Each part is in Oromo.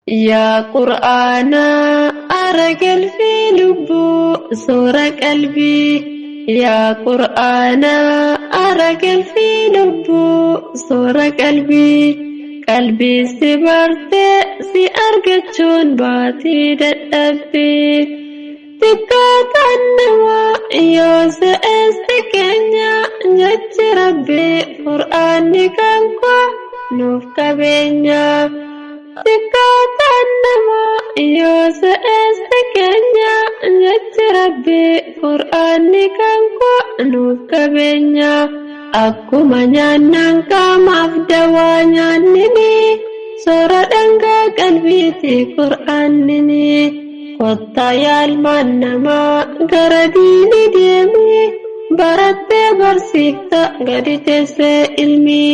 يا قرآنا أرجل في لبو صورة قلبي يا قرآنا أرجل في لبو صورة قلبي سبرت سأرجتشون باتي دتبي تكات النوا يوس استكنيا جت ربي قرآني كنكو نوف كبنيا تكات النوا يوس استكنيا جت ربي قرآني كنكو نوف كبنيا akkuma nyaannan qaamaaf dawaa nyaannini soora dhangaa qalbiiti qur'aannini kottaa yaalmaan namaa gara diini deemi barattee barsiifta gadi teessee ilmi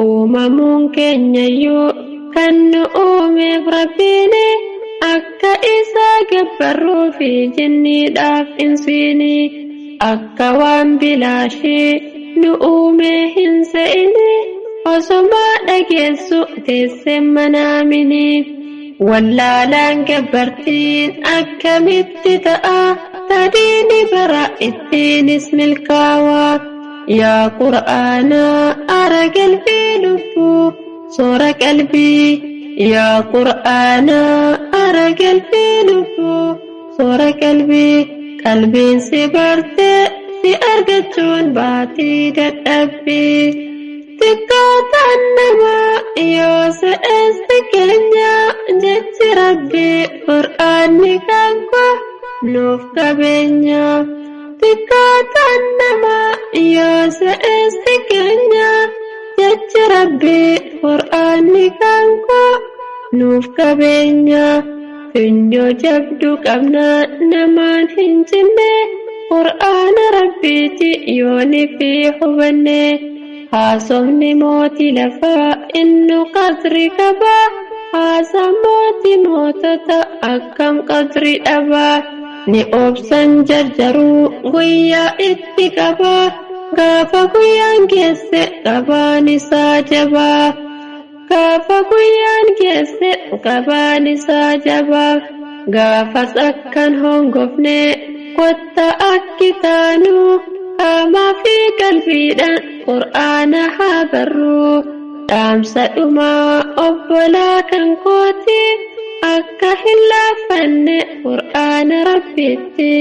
uumamuun keenyayyuu kan nu uumeef rabbiini akka isaa gabbarruufi jinniidhaaf insiini akka waan bilaashii nu uume hin se'ini osoma dhageessu teessee manaamini wallaalaan gabbartiin akkamitti ta'a tadiini bara ittiinis milkaawaa yaa qur'aana aragal fi lubbuu soora qalbii yaa qur'aana aragal fi lubbuu soora qalbiin si bartee si argachuun baatii dadhabbii xiqqootaan namaa yoo se'eessi keenya jechi rabbii qur'aanni kanko nuuf qabeenya xiqqootaan namaa yoo se'eessi keenya jechi rabbii qur'aanni kanko nuuf qabeenya finyoo jabdu qabna namaan hin cinne qur'aana rabbiiti yooni fi hubanne haasofni mootii lafaa innu qadri qaba haasa mootii mootota akkam qadri dhaba ni obsan jarjaruu guyyaa itti qaba gaafa guyyaan geesse qabaan isaa jabaa gaafa guyyaan geesse qabaan isaa jabaa gaafas akkan hongofne kotta akkitaanu qaamaa fi qalbiidhaan qur'aana haa barru dhaamsa dhumaa obbolaa kan kooti akka hin laaffanne qur'aana rabbiitti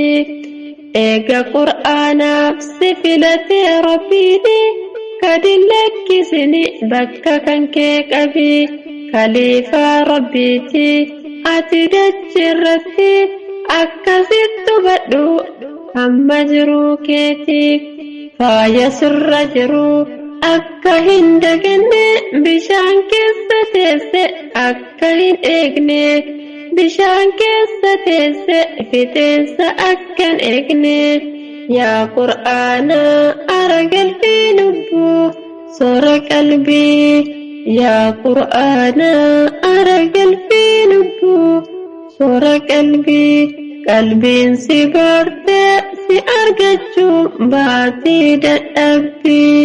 eega qur'aanaaf si filatee rabbiini gadi lakkisini bakka kan kee qabi khaliifaa rabbiiti ati dachirratti akkasitti hubadhu hamma jiruu keetiif faaya sirra jiru akka hin daganne bishaan keessa teesse akka hin eegne bishaan keessa teesse fixeensa akka hin eegne yaa qur'aana aragal fi lubbuu soora qalbii yaa qur'aana aragal fi lubbuu soora qalbiin si bartee si argachuun baatii dadhabbii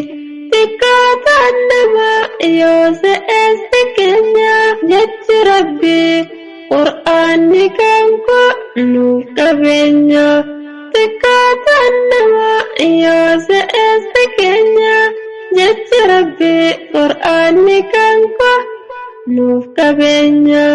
xiqqootaan namaa yoo se'eessi keenya jechi rabbii qur'aanni kanko nuuf qabeenya xiqqootaan namaa yoo se'eessi keenya jechi rabbii qur'aanni kanko nuuf qabeenya